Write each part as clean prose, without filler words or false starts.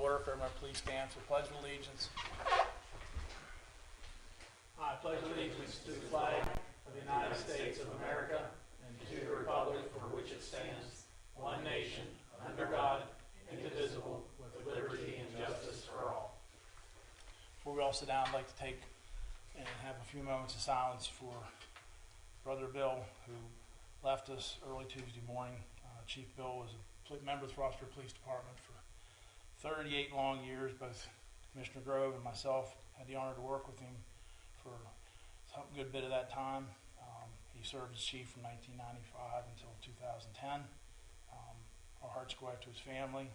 order. If everyone please stand for Pledge of Allegiance. I pledge allegiance to the flag of the United States of America and to the republic for which it stands, one nation, under God, indivisible, with liberty and justice for all. Before we all sit down, I'd like to take and have a few moments of silence for Brother Bill, who left us early Tuesday morning. Chief Bill was a member of the Frostburg Police Department for 38 long years. Both Commissioner Grove and myself had the honor to work with him for a good bit of that time. He served as chief from 1995 until 2010. Our hearts go out to his family.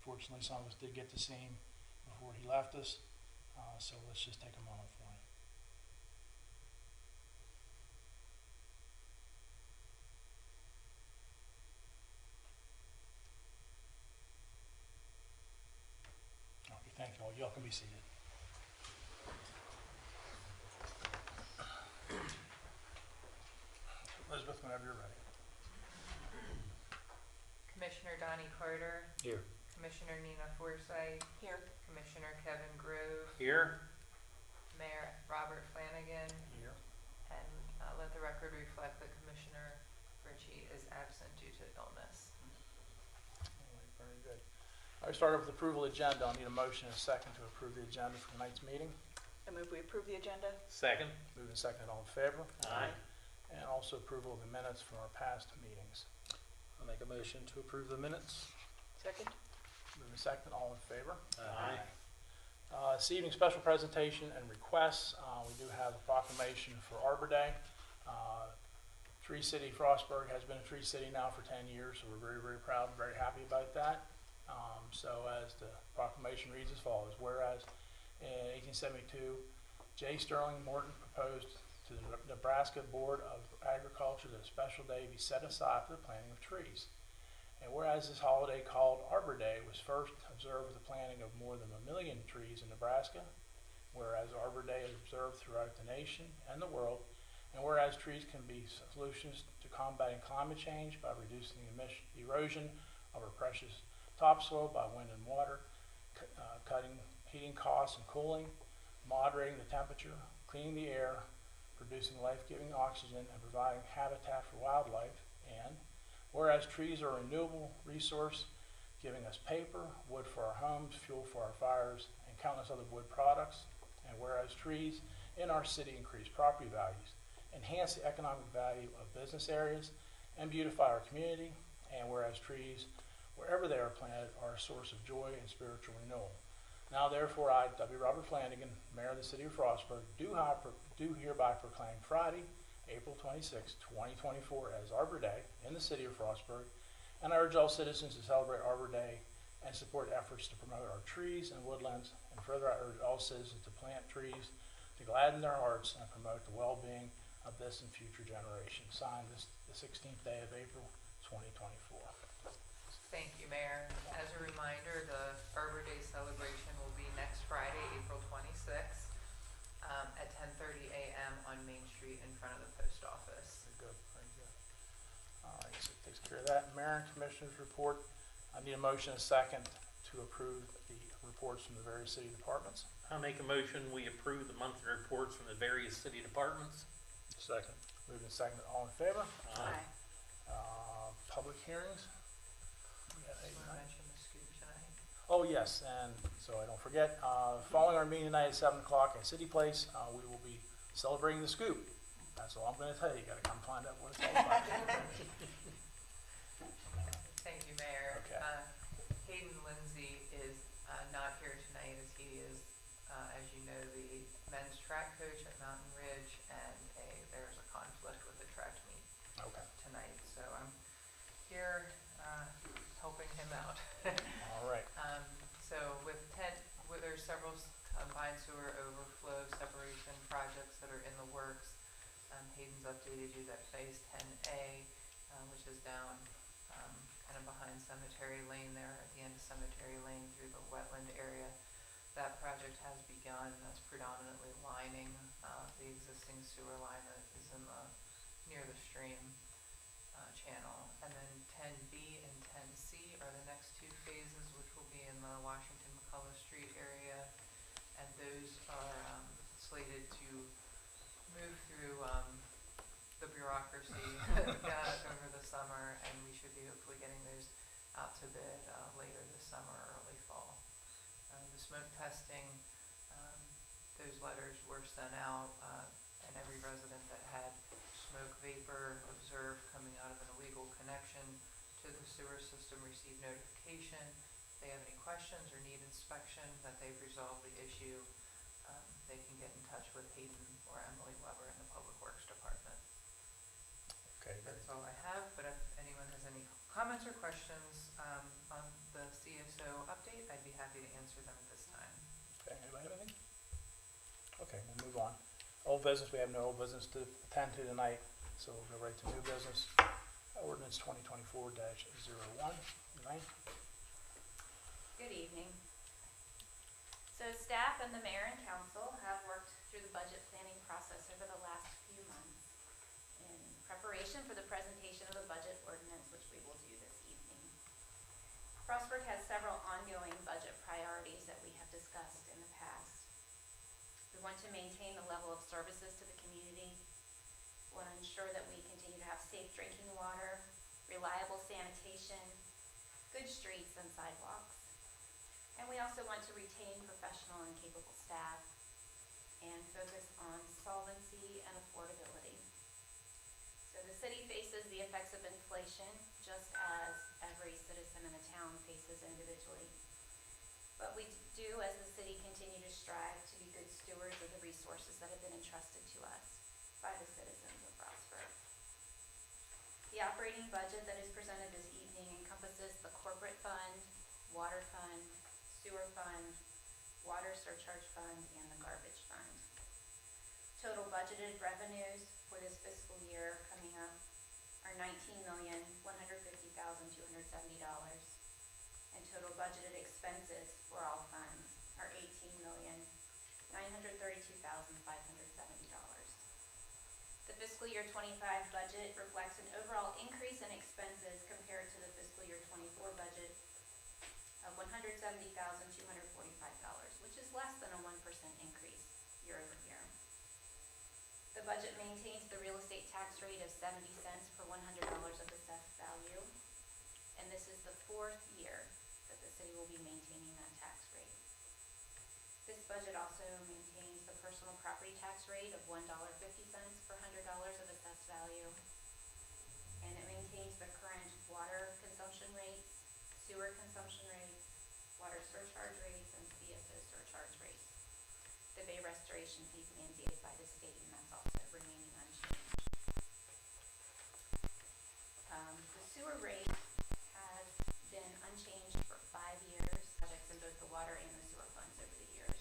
Fortunately, some of us did get to see him before he left us. So let's just take a moment for him. Okay, thank you all. Y'all can be seated. Elizabeth, whenever you're ready. Commissioner Donnie Carter. Here. Commissioner Nina Forsythe. Here. Commissioner Kevin Grove. Here. Mayor Robert Flanagan. Here. And let the record reflect that Commissioner Ritchie is absent due to illness. Very good. I start off with approval of the agenda. I'll need a motion and a second to approve the agenda for tonight's meeting. I move we approve the agenda. Second. Moving second, all in favor? Aye. And also approval of the minutes from our past meetings. I'll make a motion to approve the minutes. Second. Moving second, all in favor? Aye. This evening's special presentation and requests. We do have a proclamation for Arbor Day. Tree City, Frostburg has been a Tree City now for 10 years, so we're very, very proud and very happy about that. So as the proclamation reads as follows: whereas in 1872, J. Sterling Morton proposed to the Nebraska Board of Agriculture that a special day be set aside for the planting of trees. And whereas this holiday called Arbor Day was first observed with the planting of more than 1 million trees in Nebraska, whereas Arbor Day is observed throughout the nation and the world, and whereas trees can be solutions to combating climate change by reducing the erosion of our precious topsoil by wind and water, cutting heating costs and cooling, moderating the temperature, cleaning the air, producing life-giving oxygen, and providing habitat for wildlife. And whereas trees are a renewable resource, giving us paper, wood for our homes, fuel for our fires, and countless other wood products. And whereas trees in our city increase property values, enhance the economic value of business areas, and beautify our community. And whereas trees, wherever they are planted, are a source of joy and spiritual renewal. Now therefore I, W. Robert Flanagan, Mayor of the City of Frostburg, do hereby proclaim Friday, April 26, 2024 as Arbor Day in the City of Frostburg, and I urge all citizens to celebrate Arbor Day and support efforts to promote our trees and woodlands, and further I urge all citizens to plant trees to gladden their hearts and promote the well-being of this and future generations. Signed this the 16th day of April, 2024. Thank you, Mayor. As a reminder, the Arbor Day celebration will be next Friday, April 26th at 10:30 a.m. on Main Street in front of the post office. Very good, very good. All right, so it takes care of that. Mayor and Commissioners report. I need a motion and a second to approve the reports from the various city departments. I'll make a motion we approve the monthly reports from the various city departments. Second. Moving second, all in favor? Aye. Public hearings. We got I 8 want to tonight. mention the scoop tonight. Oh yes, and so I don't forget, following our meeting tonight at 7 o'clock at City Place, we will be celebrating the scoop. That's all I'm going to tell you. You got to come find out what it's all about. Thank you, Mayor. Okay. Hayden Lindsay is not here tonight, as he is, as you know, the men's track coach at Mountain Ridge, and there's a conflict with the track meet Okay. tonight. So I'm here helping him out. All right. So there's several combined sewer overflow separation projects that are in the works. Hayden's updated you that phase 10A, which is down kind of behind Cemetery Lane there, at the end of Cemetery Lane through the wetland area. That project has begun. That's predominantly lining the existing sewer line that is in near the stream channel. And then 10B and 10C are the next two phases, which will be in the Washington McCullough Street area, and those are slated to move through the bureaucracy over the summer, and we should be hopefully getting those out to bid later this summer or early fall. The smoke testing, those letters were sent out, and every resident that had smoke vapor observed coming out of an illegal connection to the sewer system received notification. If they have any questions or need inspection, that they've resolved the issue, they can get in touch with Hayden or Emily Weber in the Public Works Department. Okay, That's all I have, but if anyone has any comments or questions on the CSO update, I'd be happy to answer them at this time. okay, anybody have anything? Okay, we'll move on. Old business, we have no old business to attend to tonight, so we'll go right to new business. Ordinance 2024-01. Elaine? Good evening. So staff and the mayor and council have worked through the budget planning process over the last few months in preparation for the presentation of the budget ordinance, which we will do this evening. Frostburg has several ongoing budget priorities that we have discussed in the past. We want to maintain the level of services to the community. We want to ensure that we continue to have safe drinking water, reliable sanitation, good streets and sidewalks. And we also want to retain professional and capable staff and focus on solvency and affordability. So the city faces the effects of inflation just as every citizen in the town faces individually. But we do, as the city, continue to strive to be good stewards of the resources that have been entrusted to us by the citizens of Frostburg. The operating budget that is presented this evening encompasses the corporate fund, water fund, sewer fund, water surcharge fund, and the garbage fund. Total budgeted revenues for this fiscal year coming up are $19,150,270, and total budgeted expenses for all funds are $18,932,570. The fiscal year 25 budget reflects an overall increase in expenses compared to the fiscal year 24 budget of $170,245, which is less than a 1% increase year over year. The budget maintains the real estate tax rate of 70 cents per $100 of assessed value, and this is the fourth year that the city will be maintaining that tax rate. This budget also maintains the personal property tax rate of $1.50 per $100 of assessed value, and it maintains the current water consumption rates, sewer consumption rates, water surcharge rates, and CSO surcharge rates. The bay restoration fees mandated by the state, and that's also remaining unchanged. The sewer rate has been unchanged for 5 years, projects in both the water and the sewer funds over the years.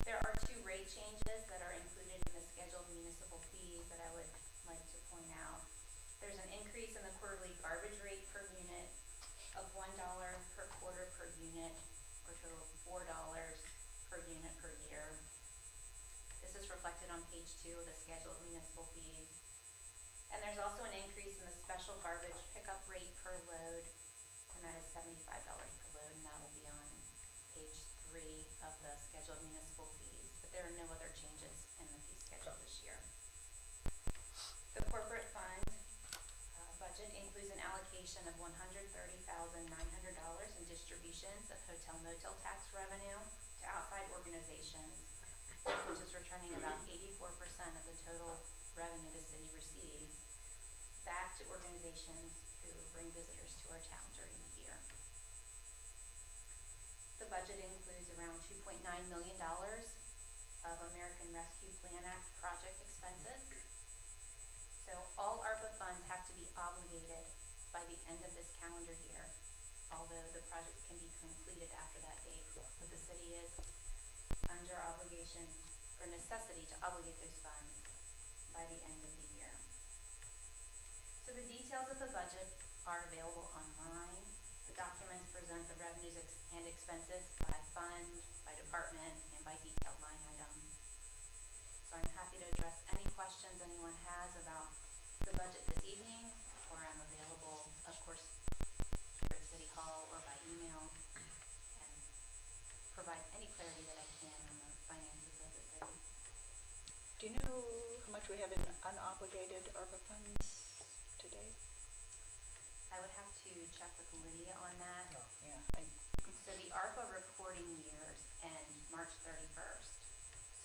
There are 2 rate changes that are included in the scheduled municipal fees that I would like to point out. There's an increase in the quarterly garbage rate per unit of $1 per quarter per unit, or a total of $4 per unit per year. This is reflected on page 2 of the scheduled municipal fees. And there's also an increase in the special garbage pickup rate per load, and that is $75 per load, and that will be on page 3 of the scheduled municipal fees. But there are no other changes in the fee schedule this year. The corporate fund budget includes an allocation of $130,900 in distributions of hotel motel tax revenue to outside organizations, which is returning about 84% of the total revenue the city receives back to organizations who bring visitors to our town during the year. The budget includes around $2.9 million of American Rescue Plan Act project expenses. So all ARPA funds have to be obligated by the end of this calendar year, although the projects can be completed after that date. But the city is under obligation or necessity to obligate those funds by the end of the year. So the details of the budget are available online. The documents present the revenues and expenses by fund, by department, and by detailed line item. So I'm happy to address any questions anyone has about the budget this evening, or I'm available, of course, here at City Hall or by email. Do you know how much we have in unobligated ARPA funds today? I would have to check with Lydia on that. Yeah. So the ARPA reporting years end March 31st.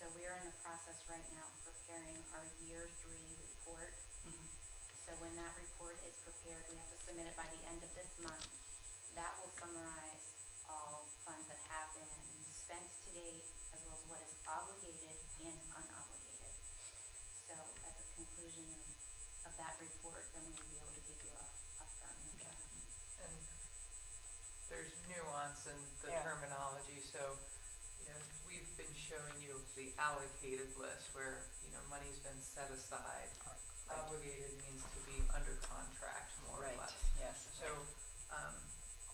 So we are in the process right now of preparing our year 3 report. So when that report is prepared, we have to submit it by the end of this month. That will summarize all funds that have been spent to date, as well as what is obligated and unobligated. So at the conclusion of that report, then we'll be able to give you a firm number. And there's nuance in the Yeah. terminology, so, we've been showing you the allocated list where, money's been set aside. Obligated means to be under contract, more or Right, less. yes. So,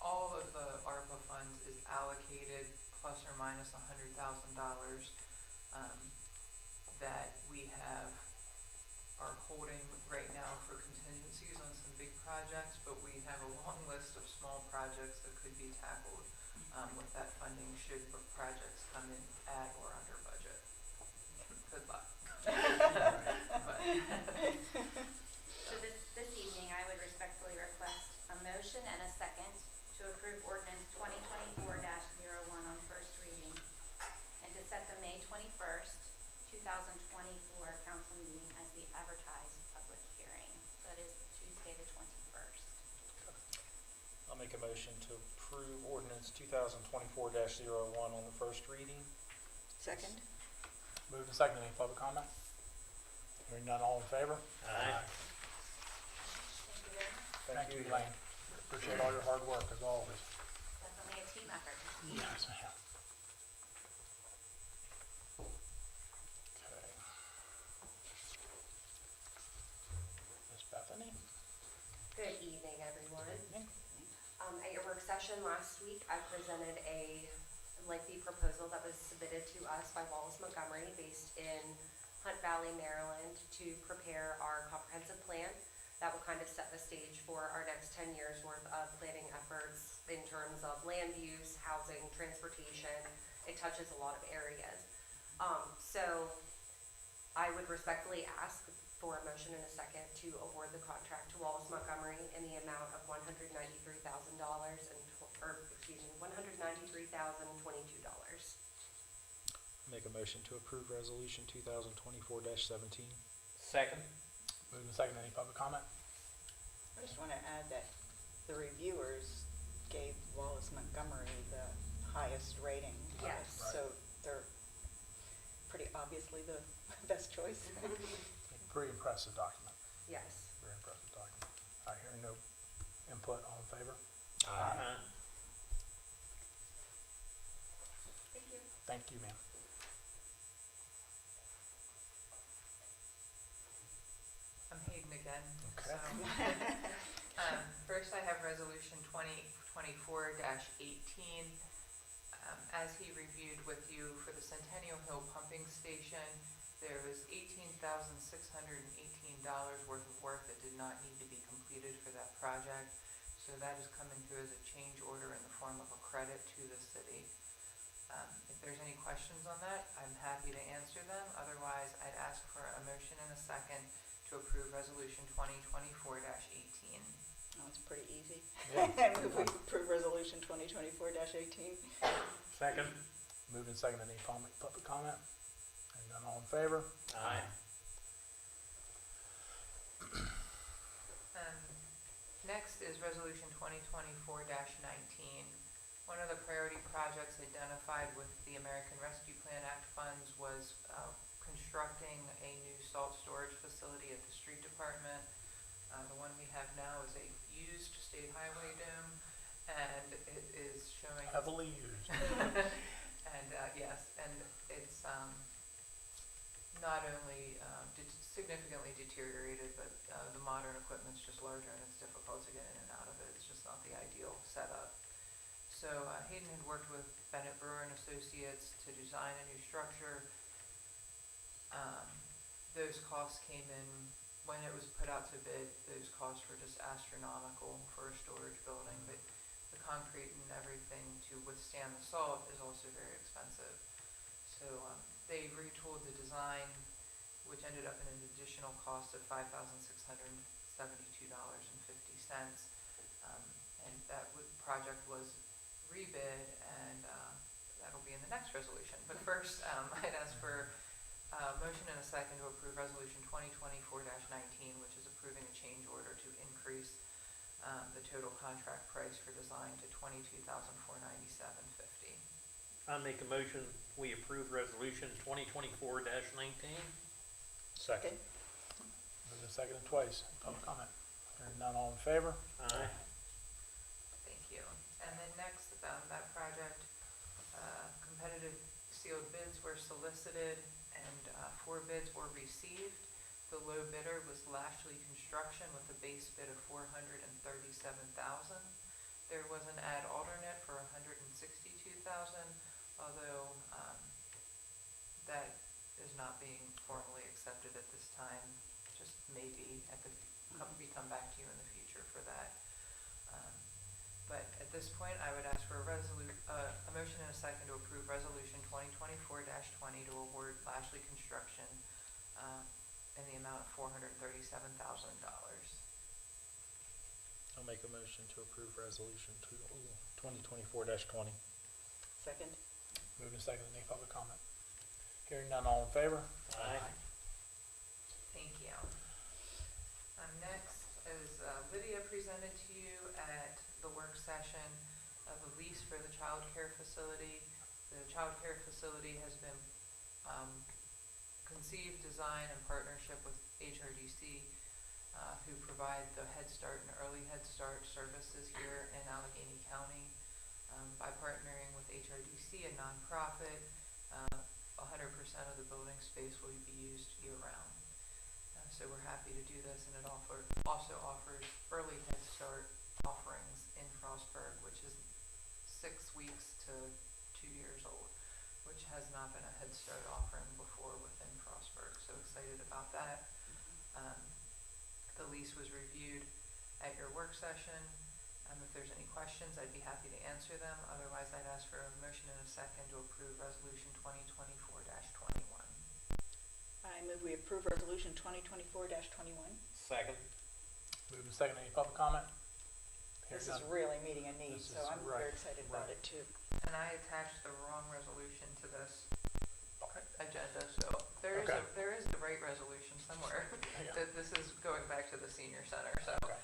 all of the ARPA funds is allocated plus or minus $100,000 that we are holding right now for contingencies on some big projects, but we have a long list of small projects that could be tackled with that funding should projects come in at or under budget. Good luck. So this evening, I would respectfully request a motion and a second to approve ordinance 2024-01 on first reading and to set the May 21st, 2024 council meeting as the advertised public hearing. So that is Tuesday the 21st. I'll make a motion to approve ordinance 2024-01 on the first reading. Second? Moved and seconded. Any public comment? Hearing none, all in favor? Aye. Thank you very much. Thank you, Elaine. Appreciate all your hard work, as always. Definitely a team effort. Yes, ma'am. Okay. Miss Bethany? Good evening, everyone. At your work session last week, I presented a lengthy proposal that was submitted to us by Wallace Montgomery based in Hunt Valley, Maryland, to prepare our comprehensive plan that will kind of set the stage for our next 10 years worth of planning efforts in terms of land use, housing, transportation. It touches a lot of areas. So I would respectfully ask for a motion and a second to award the contract to Wallace Montgomery in the amount of $193,000 $193,022. Make a motion to approve resolution 2024-17. Second? Moved and seconded. Any public comment? I just want to add that the reviewers gave Wallace Montgomery the highest rating. Yes. So they're pretty obviously the best choice. Pretty impressive document. Yes. Very impressive document. I hear no input. All in favor? Aye. Thank you. Thank you, ma'am. I'm Hayden again. Okay. So, first I have resolution 2024-18. As he reviewed with you for the Centennial Hill Pumping Station, there was $18,618 worth of work that did not need to be completed for that project. So that is coming through as a change order in the form of a credit to the city. If there's any questions on that, I'm happy to answer them. Otherwise, I'd ask for a motion and a second to approve resolution 2024-18. Oh, it's pretty easy. Yeah. I move we approve resolution 2024-18. Second? Moved and seconded. Any public comment? Hearing none, all in favor? Aye. Next is resolution 2024-19. One of the priority projects identified with the American Rescue Plan Act funds was constructing a new salt storage facility at the street department. The one we have now is a used state highway dome, and it is showing Heavily used. and yes, and it's not only significantly deteriorated, but the modern equipment's just larger and it's difficult to get in and out of it. It's just not the ideal setup. So Hayden had worked with Bennett Brewer and Associates to design a new structure. Those costs came in, when it was put out to bid, those costs were just astronomical for a storage building, but the concrete and everything to withstand the salt is also very expensive. So they retooled the design which ended up in an additional cost of $5,672.50. And that project was rebid, and that'll be in the next resolution. But first, I'd ask for a motion and a second to approve Resolution 2024-19, which is approving a change order to increase the total contract price for design to $22,497.50. I make a motion, we approve resolution 2024-19. Second. Moved and seconded twice. Public comment. Hearing none, all in favor? Aye. Thank you. And then next, that project, competitive sealed bids were solicited and 4 bids were received. The low bidder was Lashley Construction with a base bid of $437,000. There was an ad alternate for $162,000, although that is not being formally accepted at this time. Just maybe come back to you in the future for that. But at this point, I would ask for a motion and a second to approve Resolution 2024-20 to award Lashley Construction in the amount of $437,000. I'll make a motion to approve resolution 2024-20. Second? Moved and seconded. Any public comment? Hearing none, all in favor? Aye. Thank you. Next is Lydia presented to you at the work session of a lease for the child care facility. The child care facility has been conceived, designed, in partnership with HRDC, who provide the Headstart and Early Headstart services here in Allegheny County. By partnering with HRDC, a nonprofit, 100% of the building space will be used year-round. So we're happy to do this, and it also offers early Head Start offerings in Frostburg, which is 6 weeks to 2 years old, which has not been a Head Start offering before within Frostburg. So excited about that. The lease was reviewed at your work session. If there's any questions, I'd be happy to answer them. Otherwise, I'd ask for a motion and a second to approve Resolution 2024-21. I move we approve Resolution 2024-21. Second. Moved and seconded. Any public comment? This Hearing is none. really meeting a need, This so is I'm right, very excited about right. it too. And I attached the wrong resolution to this Okay. agenda, so there is Okay. there is the right resolution somewhere. Yeah. This is going back to the senior center, so Okay.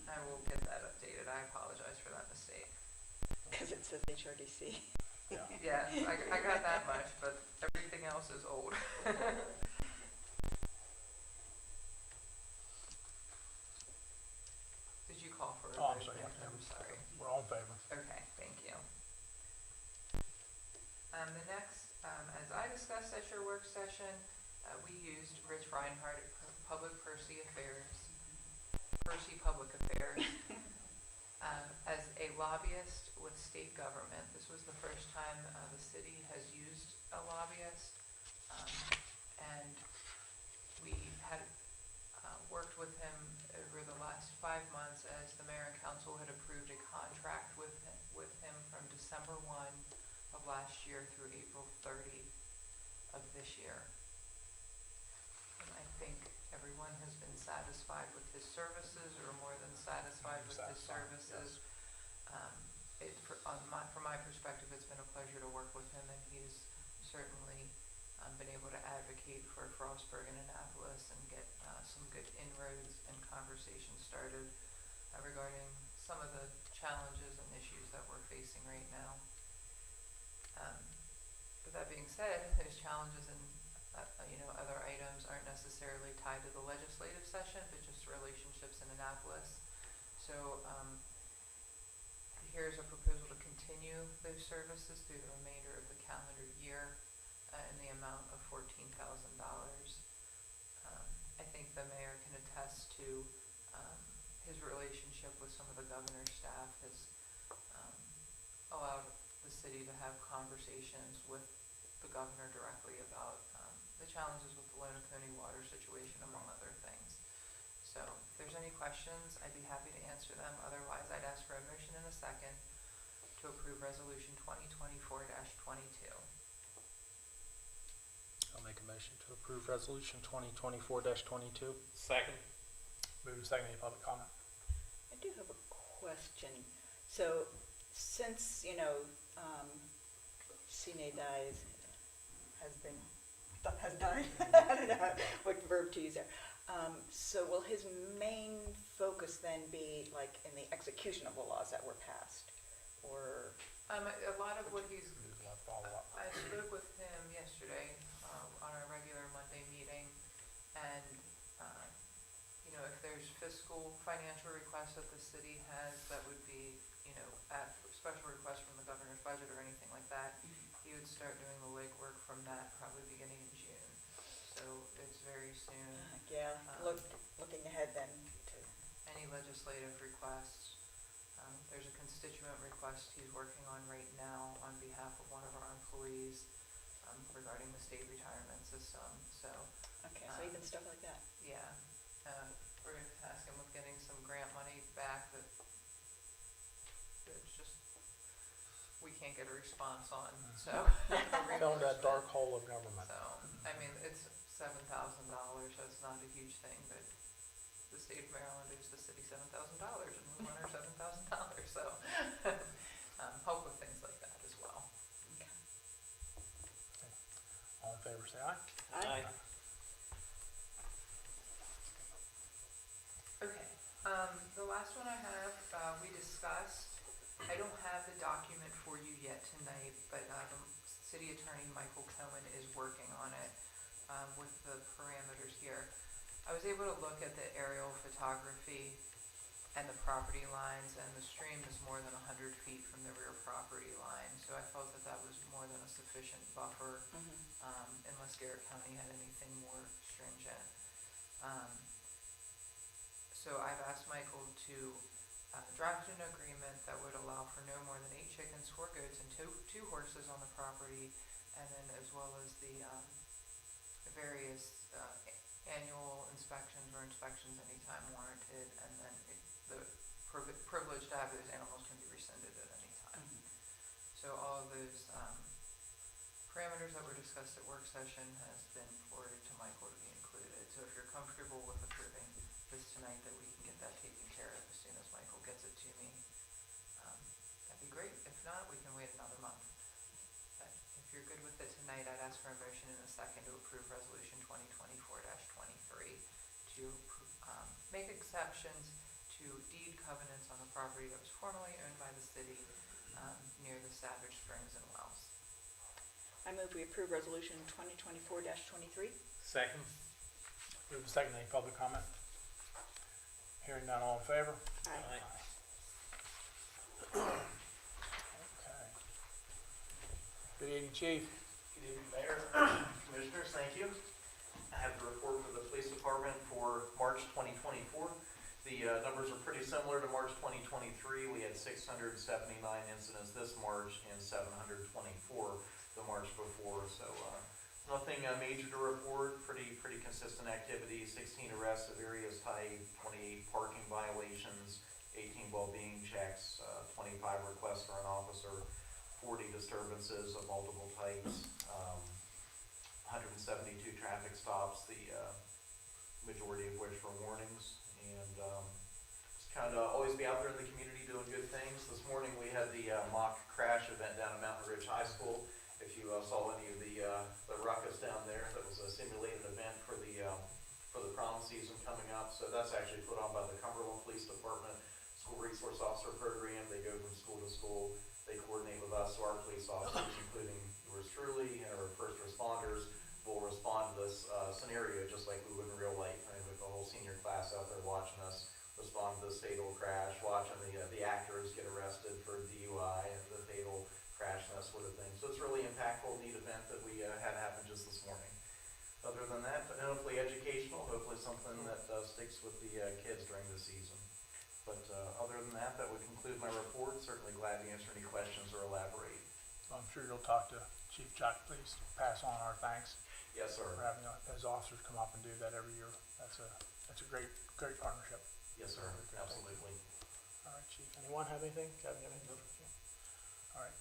I will get that updated. I apologize for that mistake. Because it says HRDC. Yeah. Yes, I got that much, but everything else is old. Did you call for a Oh, I'm vote? sorry. I'm sorry. We're all in favor. Okay, thank you. The next, as I discussed at your work session, we used Rich Reinhardt at Public Public Affairs as a lobbyist with state government. This was the first time the city has used a lobbyist, and we had worked with him over the last 5 months as the mayor and council had approved a contract with him from December 1 of last year through April 30 of this year. And I think everyone has been satisfied with his services, or more than satisfied with his services. From my perspective, it's been a pleasure to work with him, and he's certainly been able to advocate for Frostburg and Annapolis and get some good inroads and conversations started regarding some of the challenges and issues that we're facing right now. With that being said, those challenges and other items aren't necessarily tied to the legislative session, but just relationships in Annapolis. So here's a proposal to continue those services through the remainder of the calendar year in the amount of $14,000. I think the mayor can attest to his relationship with some of the governor's staff has allowed the city to have conversations with the governor directly about the challenges with the Lonoconee water situation, among other things. So if there's any questions, I'd be happy to answer them. Otherwise, I'd ask for a motion and a second to approve Resolution 2024-22. I'll make a motion to approve resolution 2024-22. Second. Move to second, any public comment? I do have a question. So since, you know, Sine dies, has died, I don't know what verb to use there. So will his main focus then be like in the execution of the laws that were passed? Or, A lot of what he's, Follow up. I spoke with him yesterday, on our regular Monday meeting, and, you know, if there's fiscal financial requests that the city has that would be, you know, at special requests from the governor's budget or anything like that, he would start doing the legwork from that probably beginning in June. So it's very soon. yeah, looking ahead then to, Any legislative requests. There's a constituent request he's working on right now on behalf of one of our employees, regarding the state retirement system. So, okay, so even stuff like that. yeah, we're gonna task him with getting some grant money back that it's just, we can't get a response on, so. Fell into that dark hole of government. So, I mean, it's $7,000, that's not a huge thing, but the state of Maryland owes the city $7,000 and we want our $7,000, so help with things like that as well. All in favor, say aye. Aye. Okay, the last one I have, we discussed, I don't have the document for you yet tonight, but the city attorney Michael Cohen is working on it with the parameters here. I was able to look at the aerial photography and the property lines, and the stream is more than 100 feet from the rear property line, so I felt that that was more than a sufficient buffer, unless Garrett County had anything more stringent. So I've asked Michael to draft an agreement that would allow for no more than 8 chickens, 4 goats, and two horses on the property, and then as well as the various annual inspections or inspections anytime warranted, and then the privilege to have those animals can be rescinded at any time. So all of those parameters that were discussed at work session has been forwarded to Michael to be included. So if you're comfortable with approving this tonight, that we can get that taken care of as soon as Michael gets it to me, that'd be great. If not, we can wait another month. But if you're good with it tonight, I'd ask for a motion in a second to approve resolution 2024-23 to make exceptions to deed covenants on the property that was formerly owned by the city near the Savage Springs and Wells. I move we approve resolution 2024-23. Second. Move to second, any public comment? Hearing none, all in favor? Aye. Okay. Good evening, Chief. Good evening, Mayor, Commissioners, thank you. I have the report for the Police Department for March 2024. The numbers are pretty similar to March 2023. We had 679 incidents this March and 724 the March before. So nothing major to report. Pretty consistent activity. 16 arrests of various types, 28 parking violations, 18 well-being checks, 25 requests for an officer, 40 disturbances of multiple types, 172 traffic stops, the majority of which were warnings, and just kind of always be out there in the community doing good things. This morning we had the mock crash event down at Mountain Ridge High School. If you saw any of the ruckus down there, that was a simulated event for the prom season coming up. So that's actually put on by the Cumberland Police Department School Resource Officer Program. They go from school to school. They coordinate with us, so our police officers, including yours truly and our first responders, will respond to this scenario just like we would in real life. I mean, with the whole senior class out there watching us respond to this fatal crash, watching the actors get arrested for DUI and the fatal crash and that sort of thing. So it's really impactful, neat event that we had happen just this morning. Other than that, hopefully educational, hopefully something that sticks with the kids during the season. But other than that, that would conclude my report. Certainly glad to answer any questions or elaborate. I'm sure you'll talk to Chief Chuck. Please pass on our thanks Yes, sir. for having his officers come up and do that every year. That's a great partnership. Yes, sir. Absolutely. All right, Chief. Anyone have anything? Kevin, you have anything? All right.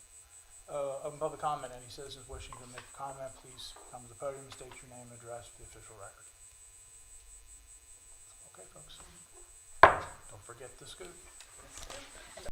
Open public comment. Any citizens wishing to make a comment, please come to the podium, state your name and address for the official record. Okay, folks. Don't forget the scoop.